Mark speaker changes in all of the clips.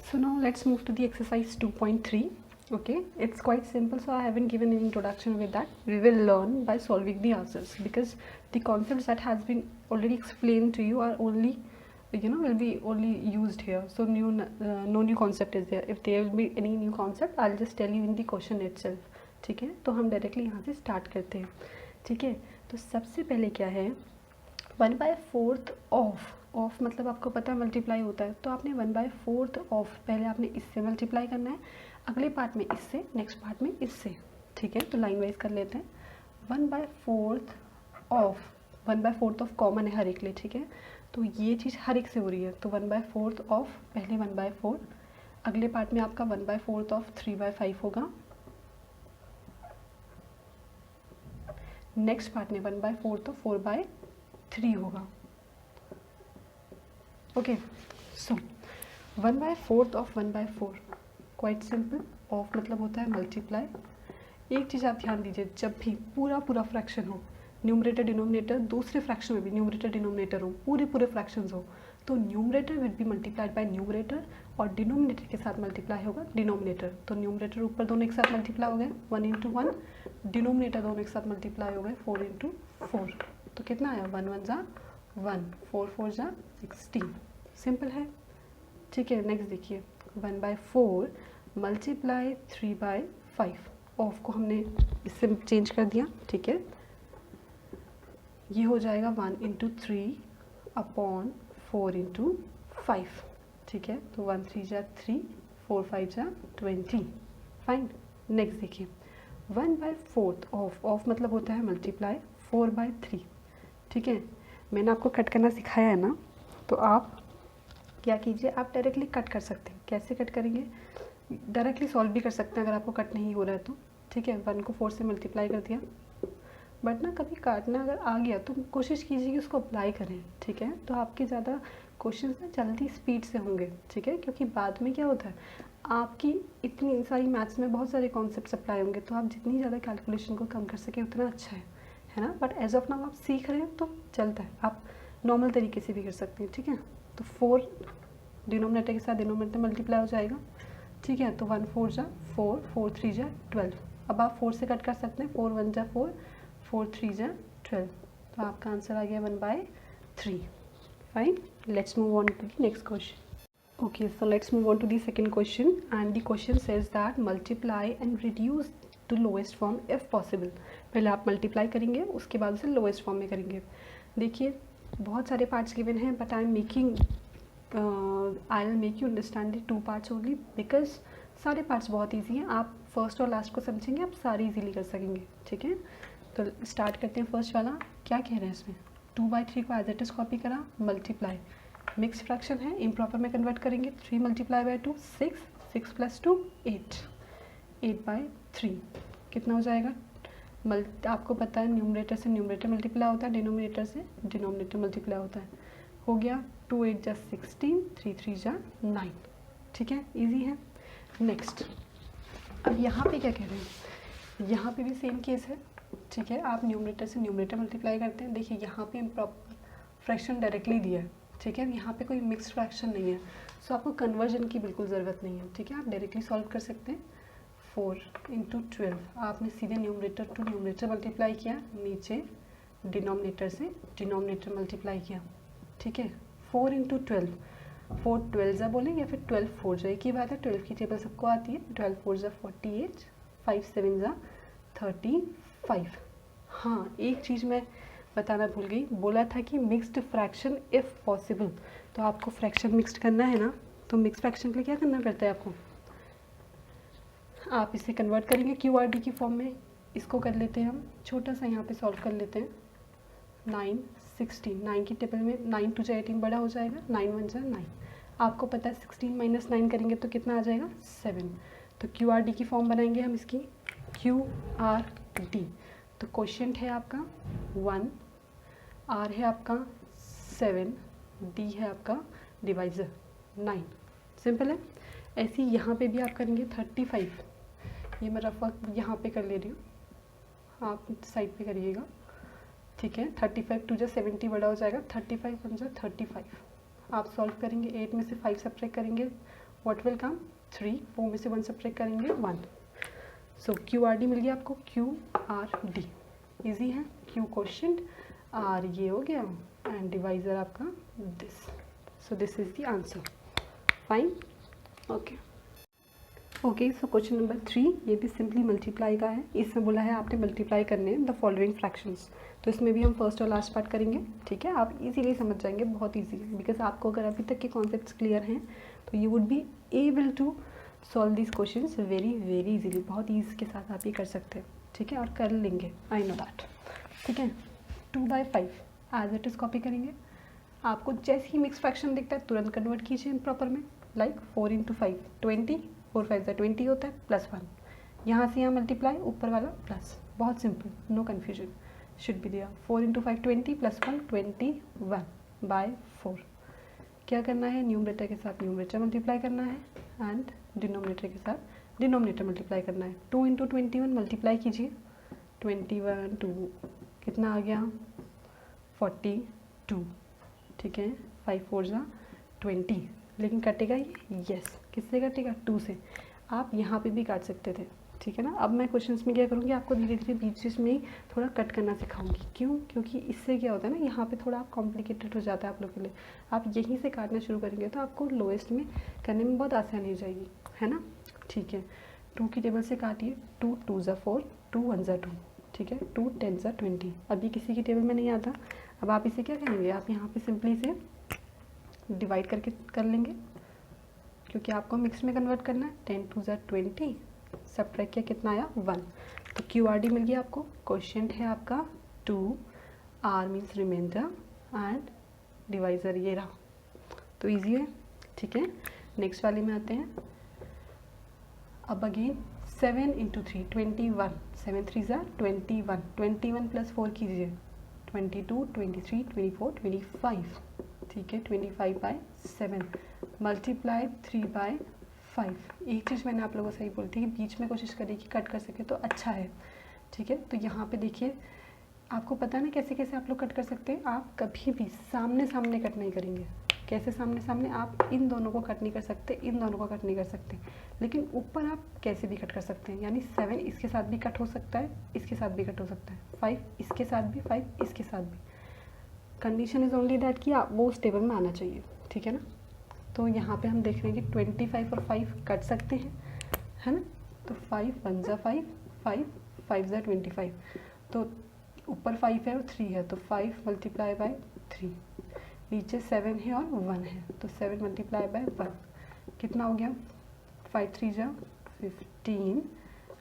Speaker 1: So now let's move to the exercise 2.3. Okay, it's quite simple, so I haven't given any introduction with that. We will learn by solving the answers, because the concepts that has been already explained to you are only, will be only used here. So no new concept is there. If there will be any new concept, I'll just tell you in the question itself. ठीक है, तो हम directly यहाँ से start करते हैं. ठीक है, तो सबसे पहले क्या है, 1/4 ऑफ मतलब आपको पता है मल्टीप्लाई होता है, तो आपने 1/4 ऑफ पहले आपने इससे मल्टीप्लाई करना है, अगले पार्ट में इससे, नेक्स्ट पार्ट में इससे. ठीक है, तो लाइन वाइज कर लेते हैं. 1/4 ऑफ कॉमन है हर एक लिए. ठीक है, तो ये चीज़ हर एक से हो रही है, तो 1/4 ऑफ पहले 1/4, अगले पार्ट में आपका 1/4 ऑफ 3/5 होगा, नेक्स्ट पार्ट में 1/4 ऑफ 4/3 होगा. Okay, so 1/4 of 1/4 quite simple. Of मतलब होता है मल्टीप्लाई. एक चीज़ आप ध्यान दीजिए, जब भी पूरा फ्रैक्शन हो, न्यूमरेटर डिनोमिनेटर दूसरे फ्रैक्शन में भी न्यूमरेटर डिनोमिनेटर हो, पूरे फ्रैक्शंस हो, तो numerator will be multiplied by numerator और डिनोमिनेटर के साथ मल्टीप्लाई होगा डिनोमिनेटर. तो न्यूमरेटर ऊपर दोनों एक साथ मल्टीप्लाई हो गए 1 × 1, डिनोमिनेटर दोनों एक साथ मल्टीप्लाई हो गए 4 × 4. तो कितना आया, 1 1 = 1, 4 4 = 16. सिंपल है. ठीक है, नेक्स्ट देखिए, 1/4 मल्टीप्लाई 3/5. ऑफ को हमने इससे चेंज कर दिया. ठीक है, ये हो जाएगा 1 × 3 अपॉन 4 × 5. ठीक है, तो 1 3 = 3, 4 5 = 20. फाइन. नेक्स्ट देखिए, 1/4 ऑफ मतलब होता है मल्टीप्लाई 4/3. ठीक है, मैंने आपको कट करना सिखाया है ना, तो आप क्या कीजिए, आप डायरेक्टली कट कर सकते हैं. कैसे कट करेंगे, डायरेक्टली सॉल्व भी कर सकते हैं अगर आपको कट नहीं हो रहा है तो. ठीक है, 1 को 4 से मल्टीप्लाई कर दिया, बट ना कभी काटना अगर आ गया तो कोशिश कीजिए कि उसको अप्लाई करें. ठीक है, तो आपके ज़्यादा क्वेश्चन ना जल्दी स्पीड से होंगे. ठीक है, क्योंकि बाद में क्या होता है, आपकी इतनी सारी मैथ्स में बहुत सारे कॉन्सेप्ट्स अप्लाई होंगे, तो आप जितनी ज़्यादा कैलकुलेशन को कम कर सकें उतना अच्छा है ना. बट एज ऑफ नाउ आप सीख रहे हैं तो चलता है, आप नॉर्मल तरीके से भी कर सकते हैं. ठीक है, तो 4 डिनोमिनेटर के साथ डिनोमिनेटर मल्टीप्लाई हो जाएगा. ठीक है, तो 1 4 = 4, 4 3 = 12. अब आप 4 से कट कर सकते हैं, 4 1 = 4, 4 3 = 12. तो आपका आंसर आ गया 1/3. Fine. Let's move on to the next question. Okay, so let's move on to the second question, and the question says that multiply and reduce to lowest form if possible. पहले आप multiply करेंगे, उसके बाद उसे lowest form में करेंगे. देखिए, बहुत सारे parts given हैं, but I'll make you understand the 2 parts only, because सारे parts बहुत easy हैं. आप first और last को समझेंगे, आप सारे easily कर सकेंगे. ठीक है, तो start करते हैं. first वाला क्या कह रहे हैं इसमें, 2/3 को एज इट इज कॉपी करा, मल्टीप्लाई, मिक्स फ्रैक्शन है, इम्प्रॉपर में कन्वर्ट करेंगे. 3 × 2 6, 6 + 2 8, 8/3 कितना हो जाएगा. आपको पता है न्यूमरेटर से न्यूमरेटर मल्टीप्लाई होता है, डिनोमिनेटर से डिनोमिनेटर मल्टीप्लाई होता है. हो गया 2 8 = 16, 3 3 = 9. ठीक है, इजी है. नेक्स्ट, अब यहाँ पे क्या कह रहे हैं, यहाँ पे भी सेम केस है. ठीक है, आप न्यूमरेटर से न्यूमरेटर मल्टीप्लाई करते हैं. देखिए, यहाँ पे इम्प्रॉपर फ्रैक्शन डायरेक्टली दिया है. ठीक है, यहाँ पे कोई मिक्स्ड फ्रैक्शन नहीं है, सो आपको कन्वर्जन की बिल्कुल ज़रूरत नहीं है. ठीक है, आप डायरेक्टली सॉल्व कर सकते हैं. 4 × 12 आपने सीधे न्यूमरेटर टू न्यूमरेटर मल्टीप्लाई किया, नीचे डिनोमिनेटर से डिनोमिनेटर मल्टीप्लाई किया. ठीक है, 4 × 12, 4 12 बोलें या फिर 12 4 एक ही बात है. 12 की टेबल सबको आती है. 12 4 = 48, 5 7 = 35. हाँ, एक चीज़ मैं बताना भूल गई, बोला था कि मिक्स्ड फ्रैक्शन इफ़ पॉसिबल. तो आपको फ्रैक्शन मिक्स्ड करना है ना, तो मिक्स फ्रैक्शन के लिए क्या करना पड़ता है आपको, आप इसे कन्वर्ट करेंगे QRD की फॉर्म में. इसको कर लेते हैं हम, छोटा सा यहाँ पे सॉल्व कर लेते हैं. 9 16, 9 की टेबल में 9 2 = 18 बड़ा हो जाएगा, 9 1 = 9. आपको पता है 16 - 9 करेंगे तो कितना आ जाएगा, 7. तो QRD की फॉर्म बनाएंगे हम इसकी, QRD. तो क्वोशिएंट है आपका 1, R है आपका 7, D है आपका डिवाइज़र 9. सिंपल है. ऐसे ही यहाँ पे भी आप करेंगे 35. ये मैं रफ वर्क यहाँ पे कर ले रही हूँ, आप साइड पे करिएगा. ठीक है, 35 2 = 70 बड़ा हो जाएगा, 35 1 = 35. आप सॉल्व करेंगे, 8 में से 5 सब्ट्रैक्ट करेंगे, व्हाट विल कम 3, 4 में से 1 सब्ट्रैक्ट करेंगे 1. सो QRD मिल गया आपको, QRD इजी है. Q क्वेश्चन, R ये हो गया एंड डिवाइजर आपका this. So this is the answer. Fine. Okay so question number 3 ये भी सिंपली मल्टीप्लाई का है. इसमें बोला है आपने मल्टीप्लाई करने हैं द फॉलोइंग फ्रैक्शंस. तो इसमें भी हम फर्स्ट और लास्ट पार्ट करेंगे. ठीक है, आप इजीली समझ जाएंगे, बहुत इजी है. बिकॉज आपको अगर अभी तक के कॉन्सेप्ट्स क्लियर हैं तो you would be able to solve this questions very very easily. बहुत ईज के साथ आप ये कर सकते हैं. ठीक है, और कर लेंगे, आई नो दैट. ठीक है, 2/5 एज इट इज़ कॉपी करेंगे. आपको जैसे ही मिक्स फ्रैक्शन दिखता है तुरंत कन्वर्ट कीजिए इन प्रॉपर में. लाइक 4 × 5 20, 4 5 20 होता है, +1. यहाँ से यहाँ मल्टीप्लाई, ऊपर वाला प्लस. बहुत simple, no confusion should be दिया. 4 × 5 20 +1 21/4. क्या करना है, न्यूमरेटर के साथ न्यूमरेटर मल्टीप्लाई करना है एंड डिनोमिनेटर के साथ डिनोमिनेटर मल्टीप्लाई करना है. 2 × 21 मल्टीप्लाई कीजिए. 21 2 कितना आ गया 42. ठीक है, 5 4 20. लेकिन कटेगा ये, यस. किससे कटेगा, 2 से. आप यहाँ पे भी काट सकते थे. ठीक है ना. अब मैं क्वेश्चंस में क्या करूँगी, आपको धीरे धीरे बीच में थोड़ा कट करना सिखाऊंगी. क्यों, क्योंकि इससे क्या होता है ना, यहाँ पे थोड़ा कॉम्प्लिकेटेड हो जाता है आप लोग के लिए. आप यहीं से काटना शुरू करेंगे तो आपको लोएस्ट में करने में बहुत आसानी हो जाएगी, है ना. ठीक है, 2 की टेबल से काटिए. 2 2 4, 2 1 2. ठीक है, 2 10 20. अभी किसी की टेबल में नहीं आता. अब आप इसे क्या करेंगे, आप यहाँ पे सिंपली से डिवाइड करके कर लेंगे, क्योंकि आपको मिक्स में कन्वर्ट करना है. 10 2 20, सब्ट्रैक्ट किया, कितना आया 1. तो QRD मिल गया आपको. क्वेश्चन है आपका 2, R means remainder and divisor ये रहा. तो ईजी है. ठीक है, नेक्स्ट वाले में आते हैं. अब अगेन 7 × 3 21. 7 3 21. 21 + 4 कीजिए. 22 23 24 25. ठीक है, 25/7 मल्टीप्लाई 3/5. एक चीज़ मैंने आप लोगों से ही बोली थी कि बीच में कोशिश करिए कि कट कर सके तो अच्छा है. ठीक है, तो यहाँ पे देखिए, आपको पता है ना कैसे कैसे आप लोग कट कर सकते हैं. आप कभी भी सामने सामने कट नहीं करेंगे. कैसे सामने सामने, आप इन दोनों को कट नहीं कर सकते, इन दोनों को कट नहीं कर सकते, लेकिन ऊपर आप कैसे भी कट कर सकते हैं. यानी 7 इसके साथ भी कट हो सकता है, इसके साथ भी कट हो सकता है. 5 इसके साथ भी, 5 इसके साथ भी. कंडीशन इज़ ओनली दैट कि आप वो उस टेबल में आना चाहिए. ठीक है ना. तो यहाँ पे हम देख रहे हैं कि 25 और 5 कट सकते हैं, है ना. तो 5 1 5, 5 5 25. तो ऊपर 5 है और 3 है, तो 5 × 3. नीचे 7 है और 1 है, तो 7 × 1 कितना हो गया. 5 3 15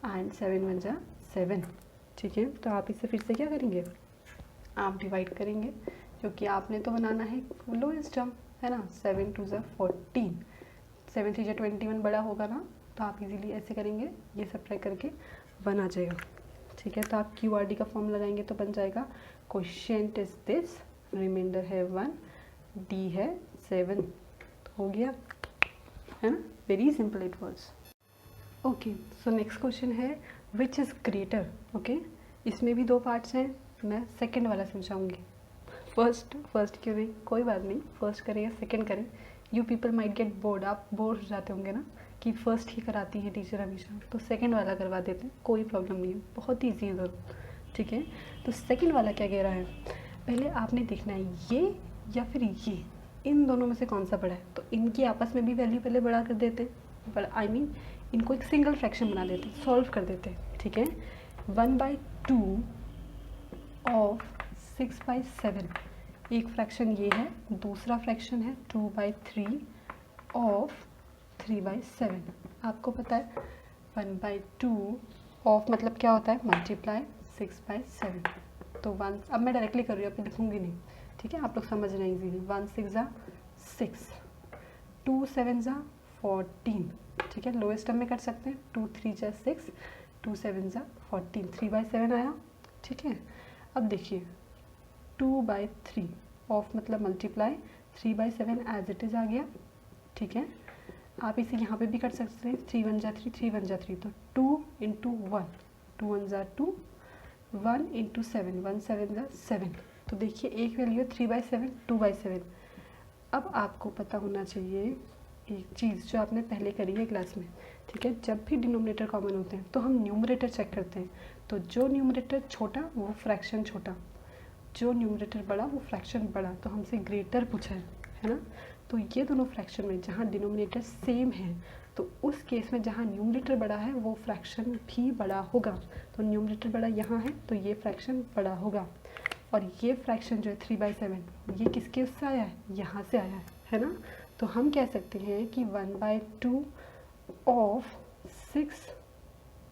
Speaker 1: एंड 7 1 7. ठीक है, तो आप इसे फिर से क्या करेंगे, आप डिवाइड करेंगे, क्योंकि आपने तो बनाना है लोएस्ट टर्म, है ना. 7 2 14. 7 3 21 बड़ा होगा ना, तो आप इजीली ऐसे करेंगे, ये सब ट्राई करके बन आ जाएगा. ठीक है, तो आप QRD का फॉर्म लगाएंगे तो बन जाएगा. क्वेश्चन इज दिस, रिमाइंडर है 1, D है 7. हो गया, है ना. Very simple it was. Okay, so next question है विच इज़ ग्रेटर. ओके, इसमें भी 2 पार्ट्स हैं. मैं सेकंड वाला समझाऊंगी. फर्स्ट क्यों नहीं, कोई बात नहीं, फर्स्ट करें या सेकंड करें, you people might get bored. आप बोर हो जाते होंगे ना कि फर्स्ट ही कराती है टीचर हमेशा, तो सेकंड वाला करवा देते हैं, कोई प्रॉब्लम नहीं है, बहुत ईजी है दोनों. ठीक है, तो सेकंड वाला क्या कह रहा है, पहले आपने देखना है ये या फिर ये, इन दोनों में से कौन सा बड़ा है. तो इनकी आपस में भी वैल्यू पहले बड़ा कर देते हैं, पर आई मीन इनको एक सिंगल फ्रैक्शन बना देते हैं, सॉल्व कर देते हैं. ठीक है, 1/2 ऑफ 6/7. एक फ्रैक्शन ये है, दूसरा फ्रैक्शन है 2/3 ऑफ 3/7. आपको पता है 1/2 ऑफ मतलब क्या होता है, मल्टीप्लाई 6/7. तो 1, अब मैं डायरेक्टली कर रही हूँ, अब लिखूँगी नहीं. ठीक है, आप लोग समझ रहे हैं इजीली. 1 6 6, 2 7 14. ठीक है, लोएस्ट टर्म में कर सकते हैं. 2 3 6, 2 7 14, 3/7 आया. ठीक है, अब देखिए 2/3 ऑफ मतलब मल्टीप्लाई 3/7 एज इट इज़ आ गया. ठीक है, आप इसे यहाँ पे भी कर सकते हैं. 3 1 3, 3 1 3, तो 2 × 1, 2 1 2, 1 × 7, 1 7 7. तो देखिए एक वैल्यू है 3/7, 2/7. अब आपको पता होना चाहिए एक चीज़ जो आपने पहले करी है क्लास में, ठीक है, जब भी डिनोमिनेटर कॉमन होते हैं तो हम न्यूमरेटर चेक करते हैं। तो जो न्यूमरेटर छोटा वो फ्रैक्शन छोटा, जो न्यूमरेटर बड़ा वो फ्रैक्शन बड़ा। तो हमसे ग्रेटर पूछा है ना। तो ये दोनों फ्रैक्शन में जहाँ डिनोमिनेटर सेम है तो उस केस में जहाँ न्यूमरेटर बड़ा है वो फ्रैक्शन भी बड़ा होगा। तो न्यूमरेटर बड़ा यहाँ है तो ये फ्रैक्शन बड़ा होगा। और ये फ्रैक्शन जो है 3/7 ये किसके उससे आया है, यहाँ से आया है ना। तो हम कह सकते हैं कि 1/2 ऑफ 6,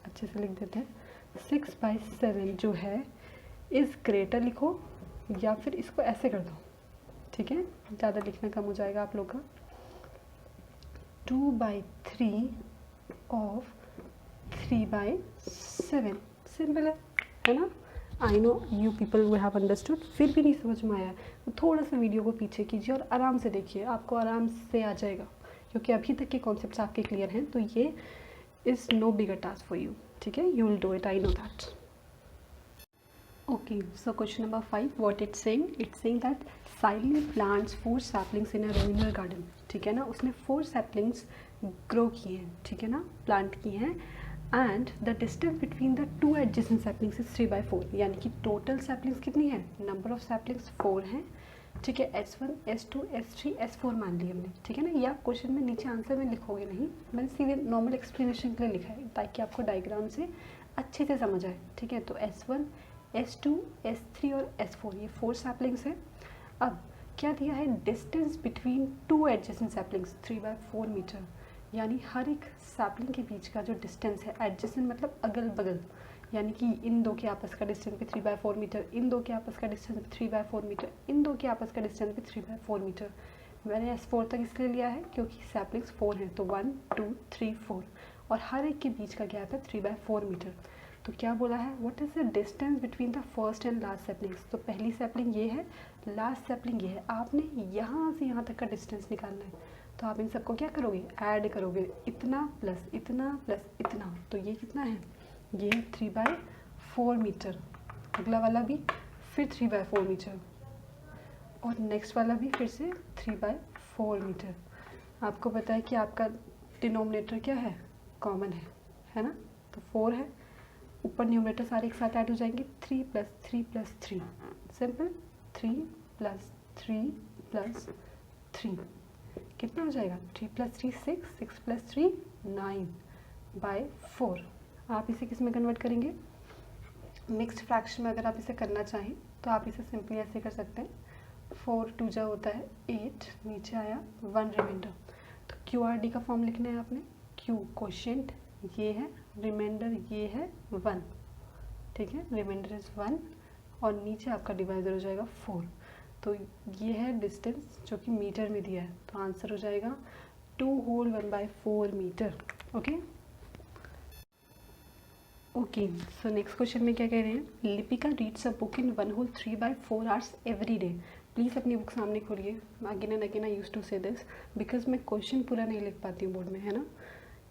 Speaker 1: अच्छे से लिख देते हैं, 6/7 जो है इज़ ग्रेटर लिखो, या फिर इसको ऐसे कर दो, ठीक है, ज़्यादा लिखना कम हो जाएगा आप लोग का। 2/3 ऑफ 3/7 सिंपल है ना। आई नो यू पीपल वो हैव अंडरस्टूड, फिर भी नहीं समझ में आया तो थोड़ा सा वीडियो को पीछे कीजिए और आराम से देखिए, आपको आराम से आ जाएगा, क्योंकि अभी तक के कॉन्सेप्ट्स आपके क्लियर हैं। तो ये is no bigger task for you, ठीक है, you will do it, I know that. Okay, so question number 5, what it's saying? It's saying that Siley plants 4 saplings in a ruinal garden. ठीक है ना, उसने 4 saplings grow किए हैं, ठीक है ना, प्लांट किए हैं। And the distance between the 2 adjacent saplings is 3/4, यानी कि टोटल saplings कितनी है, नंबर ऑफ saplings 4 हैं, ठीक है। S1, S2, S3, S4 मान लिया हमने, ठीक है ना। या क्वेश्चन में नीचे आंसर में लिखोगे नहीं, मैंने सीधे नॉर्मल एक्सप्लेनेशन के लिए लिखा है ताकि आपको डायग्राम से अच्छे से समझ आए, ठीक है। तो S1, S2, S3 और S4 ये 4 सैपलिंग्स हैं। अब क्या दिया है, distance between 2 adjacent saplings 3/4 metre, यानी हर एक सैपलिंग के बीच का जो डिस्टेंस है, एडजेसेंट मतलब अगल बगल, यानी कि इन दो के आपस का डिस्टेंस भी 3/4 मीटर, इन दो के आपस का डिस्टेंस भी 3/4 मीटर, इन दो के आपस का डिस्टेंस भी 3/4 मीटर। मैंने S4 तक इसलिए लिया है क्योंकि सैपलिंग्स 4 हैं, तो 1, 2, 3, 4 और हर एक के बीच का गैप है 3/4 मीटर। तो क्या बोला है, what is the distance between the first and last saplings. तो पहली सैपलिंग ये है, लास्ट सैपलिंग ये है, आपने यहाँ से यहाँ तक का डिस्टेंस निकालना है। तो आप इन सबको क्या करोगे, ऐड करोगे, इतना प्लस इतना प्लस इतना, तो ये कितना है, ये 3/4 मीटर। अगला वाला भी फिर 3/4 मीटर और नेक्स्ट वाला भी फिर से 3/4 मीटर। आपको पता है कि आपका डिनोमिनेटर क्या है, कॉमन है ना। तो 4 है, ऊपर न्यूमरेटर सारे एक साथ ऐड हो जाएंगे, 3 + 3 + 3 सिंपल, 3 + 3 + 3 कितना हो जाएगा, 3 + 3 6, 6 + 3 9/4। आप इसे किस में कन्वर्ट करेंगे, मिक्स्ड फ्रैक्शन में। अगर आप इसे करना चाहें तो आप इसे सिंपली ऐसे कर सकते हैं, 4 2 जा होता है 8, नीचे आया 1 रिमाइंडर। तो QRD का फॉर्म लिखना है आपने, Q क्वोशिएंट ये है, रिमाइंडर ये है 1, ठीक है, रिमाइंडर इज़ 1 और नीचे आपका डिवाइजर हो जाएगा 4। तो ये है डिस्टेंस जो कि मीटर में दिया है, तो आंसर हो जाएगा 2 whole 1/4 metre. Okay okay, so next question में क्या कह रहे हैं, Lipika reads a book in 1 whole 3/4 hours every day. Please अपनी बुक सामने खोलिए, again and again I use to say this because मैं क्वेश्चन पूरा नहीं लिख पाती हूँ बोर्ड में, है ना।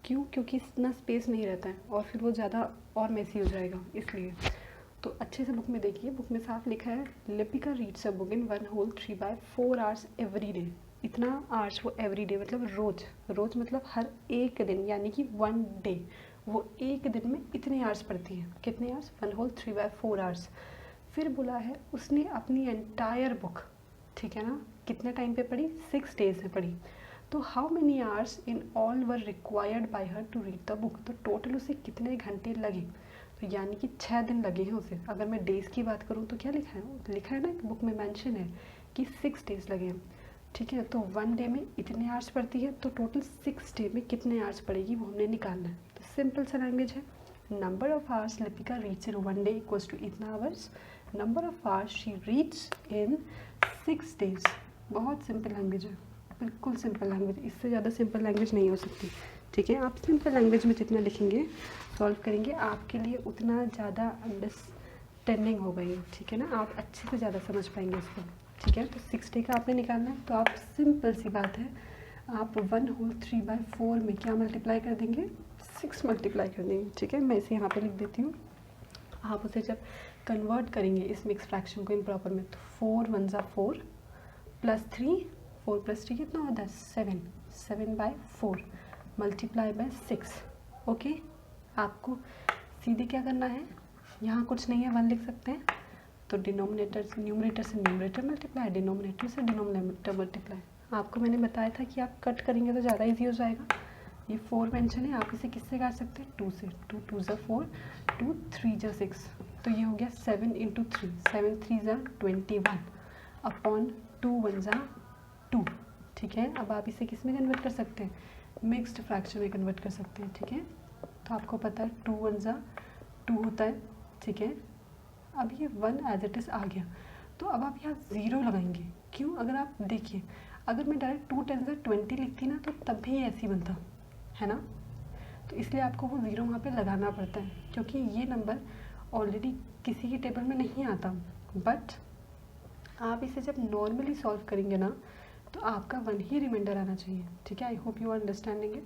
Speaker 1: क्यों, क्योंकि इतना स्पेस नहीं रहता है और फिर वो ज़्यादा और मेसी हो जाएगा, इसलिए। तो अच्छे से बुक में देखिए, बुक में साफ लिखा है, Lipika reads a book in 1 whole 3/4 hours every day. इतना आवर्स वो एवरी डे मतलब रोज़, रोज़ मतलब हर एक दिन, यानी कि 1 डे, वो एक दिन में इतने आवर्स पढ़ती है। कितने आवर्स, 1 होल 3/4 आवर्स। फिर बोला है उसने अपनी एंटायर बुक, ठीक है ना, कितने टाइम पे पढ़ी, 6 डेज में पढ़ी। तो how many hours in all were required by her to read the book. तो टोटल उसे कितने घंटे लगे, तो यानी कि 6 दिन लगे हैं उसे। अगर मैं डेज़ की बात करूँ तो क्या लिखा है, लिखा है ना बुक में मेंशन है कि 6 डेज़ लगे हैं, ठीक है। तो 1 डे में इतने आवर्स पढ़ती है, तो टोटल 6 डे में कितने आवर्स पढ़ेगी वो हमने निकालना है। तो सिंपल सा लैंग्वेज है, number of hours Lipika reads in 1 day equals to इतना hours, number of hours she reads in 6 days. बहुत सिंपल लैंग्वेज है, बिल्कुल सिंपल लैंग्वेज, इससे ज़्यादा सिंपल लैंग्वेज नहीं हो सकती, ठीक है। आप सिंपल लैंग्वेज में जितना लिखेंगे, सॉल्व करेंगे, आपके लिए उतना ज़्यादा अंडरस्टैंडिंग हो गई, ठीक है ना, आप अच्छे से ज़्यादा समझ पाएंगे इसको, ठीक है। तो 6 डे का आपने निकालना है, तो आप सिंपल सी बात है, आप 1 होल 3/4 में क्या मल्टीप्लाई कर देंगे, 6 मल्टीप्लाई कर देंगे, ठीक है। मैं इसे यहाँ पे लिख देती हूँ, आप उसे जब कन्वर्ट करेंगे इस मिक्स फ्रैक्शन को इम्प्रॉपर में, तो 4 1 = 4 + 3, 4 + 3 कितना होता है 7, 7/4 मल्टीप्लाई बाय 6। ओके, आपको सीधे क्या करना है, यहाँ कुछ नहीं है 1 लिख सकते हैं, तो न्यूमरेटर से न्यूमरेटर मल्टीप्लाई, डिनोमिनेटर से डिनोमिनेटर मल्टीप्लाई। आपको मैंने बताया था कि आप कट करेंगे तो ज़्यादा इजी हो जाएगा। ये 4 मेंशन है, आप इसे किससे काट सकते हैं, 2 से। 2 2 ज़ा 4, 2 3 ज़ा 6, तो ये हो गया 7 × 3, 7 3 ज़ा 21 अपॉन 2 1 ज़ा 2। ठीक है, अब आप इसे किस में कन्वर्ट कर सकते हैं, मिक्स्ड फ्रैक्शन में कन्वर्ट कर सकते हैं। ठीक है, तो आपको पता है 2 1 ज़ा 2 होता है। ठीक है, अब ये 1 एज इट इज़ आ गया, तो अब आप यहाँ 0 लगाएंगे। क्यों, अगर आप देखिए, अगर मैं डायरेक्ट 2 10 ज़ा 20 लिखती ना तो तब भी ऐसे ही बनता है ना, तो इसलिए आपको वो 0 वहाँ पे लगाना पड़ता है, क्योंकि ये नंबर ऑलरेडी किसी की टेबल में नहीं आता। बट आप इसे जब नॉर्मली सॉल्व करेंगे ना, तो आपका 1 ही रिमाइंडर आना चाहिए। ठीक है, I hope you are understanding it.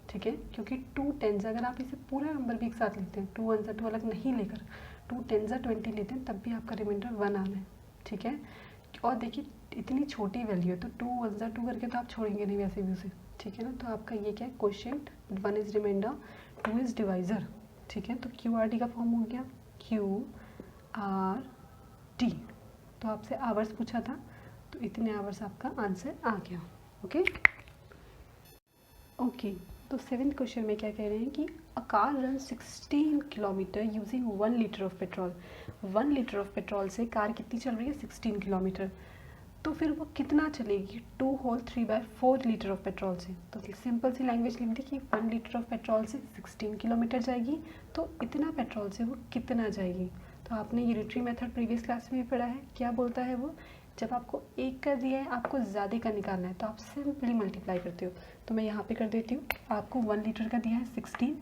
Speaker 1: ठीक है, क्योंकि 2 10 अगर आप इसे पूरा नंबर भी एक साथ लेते हैं, 2 1 ज़ा 2 अलग नहीं लेकर 2 10 ज़ा 20 लेते हैं, तब भी आपका रिमाइंडर 1 आना है। ठीक है, और देखिए इतनी छोटी वैल्यू है, तो 2 1 ज़ा 2 करके तो आप छोड़ेंगे नहीं वैसे भी उसे। ठीक है ना, तो आपका ये क्या है, quotient, 1 is remainder, 2 is divisor. ठीक है, तो QRT का फॉर्म हो गया QRT। तो आपसे आवर्स पूछा था, तो इतने आवर्स आपका आंसर आ गया। ओके, तो 7th क्वेश्चन में क्या कह रहे हैं कि a car run 16 kilometre using 1 litre of petrol. 1 litre of petrol से कार कितनी चल रही है, 16 किलोमीटर। तो फिर वो कितना चलेगी 2 होल 3/4 लीटर ऑफ पेट्रोल से। तो सिंपल सी लैंग्वेज लिख दी कि 1 लीटर ऑफ पेट्रोल से 16 किलोमीटर जाएगी, तो इतना पेट्रोल से वो कितना जाएगी। तो आपने यूनिटरी मेथड प्रीवियस क्लास में भी पढ़ा है, क्या बोलता है वो, जब आपको एक का दिया है, आपको ज़्यादा का निकालना है, तो आप सिंपली मल्टीप्लाई करते हो। तो मैं यहाँ पे कर देती हूँ, आपको 1 लीटर का दिया है 16,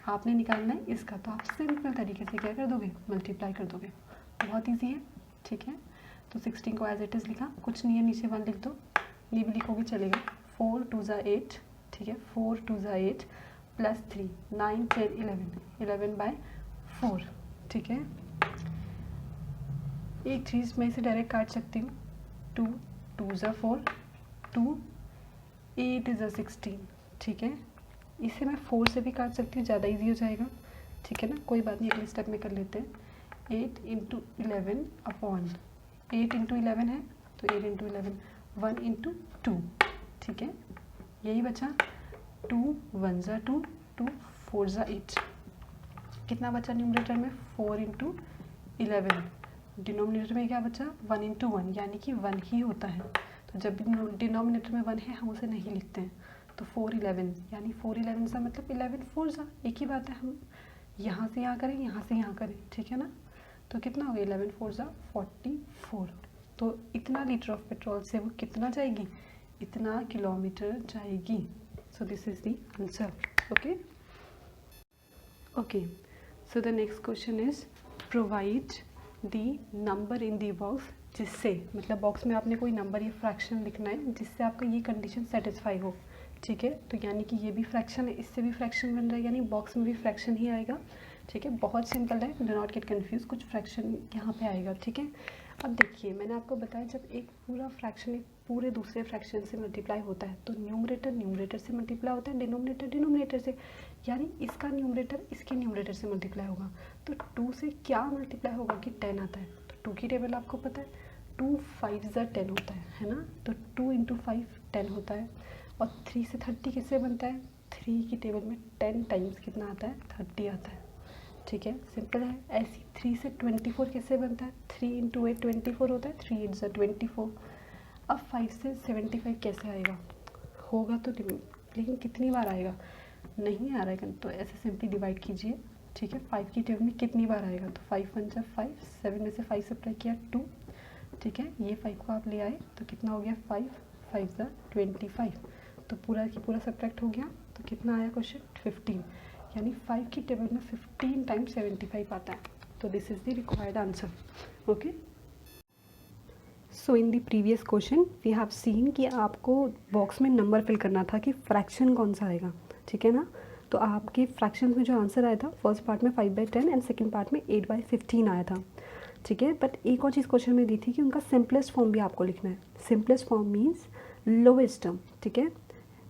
Speaker 1: आपने निकालना है इसका, तो आप सिंपल तरीके से क्या कर दोगे, मल्टीप्लाई कर दोगे। बहुत ईजी है। ठीक है, तो 16 को एज इट इज़ लिखा, कुछ नहीं है, नीचे 1 लिख दो, ये भी लिखोगे चलेगा। 4 2 ज़ा 8, ठीक है, 4 2 ज़ा 8 प्लस 3 9 10 11/4। ठीक है, एक 3 मैं इसे डायरेक्ट काट सकती हूँ, 2 2 ज़ा 4, 2 8 ज़ा 16। ठीक है, इसे मैं 4 से भी काट सकती हूँ, ज़्यादा इजी हो जाएगा। ठीक है ना, कोई बात नहीं, अगले स्टेप में कर लेते हैं। 8 × 11 अपॉन 8 × 11 है, तो 8 × 11 1 × 2। ठीक है, यही बचा, 2 1 ज़ा 2, 2 4 ज़ा 8, कितना बचा न्यूमरेटर में, 4 × 11। डिनोमिनेटर में क्या बचा, 1 × 1, यानी कि 1 ही होता है। तो जब भी डिनोमिनेटर में 1 है, हम उसे नहीं लिखते हैं। तो 4 11, यानी 4 11 सा मतलब 11 4 सा, एक ही बात है, हम यहाँ से यहाँ करें, यहाँ से यहाँ करें। ठीक है ना, तो कितना हो गया, 11 4 सा 44। तो इतना लीटर ऑफ पेट्रोल से वो कितना जाएगी, इतना किलोमीटर जाएगी। So this is the answer. Okay, so the next question is provide the number in the box, जिससे मतलब बॉक्स में आपने कोई नंबर या फ्रैक्शन लिखना है जिससे आपका ये कंडीशन सेटिस्फाई हो। ठीक है, तो यानी कि ये भी फ्रैक्शन है, इससे भी फ्रैक्शन बन रहा है, यानी बॉक्स में भी फ्रैक्शन ही आएगा। ठीक है, बहुत सिंपल है, डू नॉट गेट कन्फ्यूज, कुछ फ्रैक्शन यहाँ पे आएगा। ठीक है, अब देखिए मैंने आपको बताया, जब एक पूरा फ्रैक्शन एक पूरे दूसरे फ्रैक्शन से मल्टीप्लाई होता है, तो न्यूमरेटर से मल्टीप्लाई होता है, डिनोमिनेटर से, यानी इसका न्यूमरेटर इसके न्यूमरेटर से मल्टीप्लाई होगा। तो 2 से क्या मल्टीप्लाई होगा कि 10 आता है, तो 2 की टेबल आपको पता है, 2 5 ज़ा 10 होता है ना, तो 2 × 5 10 होता है। और 3 से 30 किससे बनता है, 3 की टेबल में 10 टाइम्स कितना आता है, 30 आता है। ठीक है, सिंपल है। ऐसी 3 से 24 किससे बनता है, 3 × 8 24 होता है, 3 8 ज़ा 24। अब 5 से 75 कैसे आएगा, होगा तो, लेकिन कितनी बार आएगा, नहीं आ रहा है, तो ऐसे सिंपली डिवाइड कीजिए। ठीक है, 5 की टेबल में कितनी बार आएगा, तो 5 1 ज़ा 5, 7 में से 5 सब्ट्रैक्ट किया 2। ठीक है, ये 5 को आप ले आए, तो कितना हो गया, 5 5 ज़ा 25, तो पूरा की पूरा सब्ट्रैक्ट हो गया, तो कितना आया क्वेश्चन, 15, यानी 5 की टेबल में 15 टाइम्स 75 आता है। तो this is the required answer. Okay, so in the previous question we have seen कि आपको बॉक्स में नंबर फिल करना था कि फ्रैक्शन कौन सा आएगा। ठीक है ना, तो आपके फ्रैक्शन में जो आंसर आया था, फर्स्ट पार्ट में 5/10 एंड सेकंड पार्ट में 8/15 आया था। ठीक है, बट एक और चीज़ क्वेश्चन में दी थी कि उनका सिंपलेस्ट फॉर्म भी आपको लिखना है। Simplest form means lowest term. ठीक है,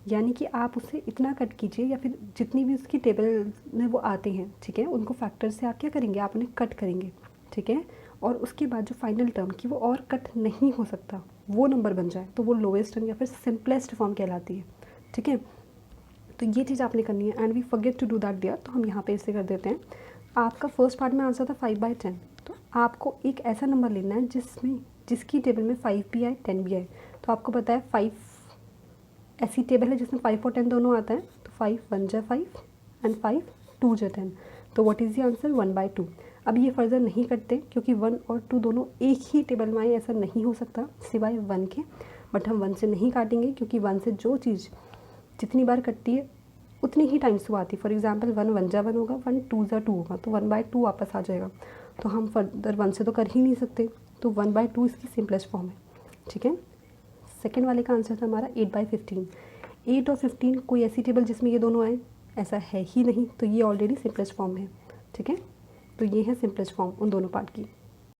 Speaker 1: यानी कि आप उसे इतना कट कीजिए या फिर जितनी भी उसकी टेबल में वो आते हैं, ठीक है, उनको फैक्टर से आप क्या करेंगे, आप उन्हें कट करेंगे, ठीक है, और उसके बाद जो फाइनल टर्म की वो और कट नहीं हो सकता वो नंबर बन जाए तो वो लोएस्ट टर्म या फिर सिंपलेस्ट फॉर्म कहलाती है, ठीक है। तो ये चीज़ आपने करनी है and we forget to do that dear, तो हम यहाँ पे इसे कर देते हैं। आपका फर्स्ट पार्ट में आंसर था 5/10, तो आपको एक ऐसा नंबर लेना है जिसकी टेबल में 5 भी आए 10 भी आए। तो आपको पता है 5 ऐसी टेबल है जिसमें 5 और 10 दोनों आता है, तो 5 1 जा 5 एंड 5 2 जा 10, तो व्हाट इज़ द आंसर 1/2। अब ये फर्दर नहीं करते क्योंकि 1 और 2 दोनों एक ही टेबल में आए, ऐसा नहीं हो सकता सिवाय 1 के, बट हम 1 से नहीं काटेंगे क्योंकि 1 से जो चीज़ जितनी बार कटती है उतनी ही टाइम्स वो आती है। फॉर एग्जाम्पल 1 1 जा 1 होगा, 1 2 जा 2 होगा, तो 1/2 वापस आ जाएगा। तो हम फर्दर 1 से तो कर ही नहीं सकते, तो 1/2 इसकी सिंपलेस्ट फॉर्म है, ठीक है। सेकेंड वाले का आंसर था हमारा 8/15। 8 और 15 कोई ऐसी टेबल जिसमें ये दोनों आए ऐसा है ही नहीं, तो ये ऑलरेडी सिंपलेस्ट फॉर्म है, ठीक है। तो ये है सिंपलेस्ट फॉर्म उन दोनों पार्ट की।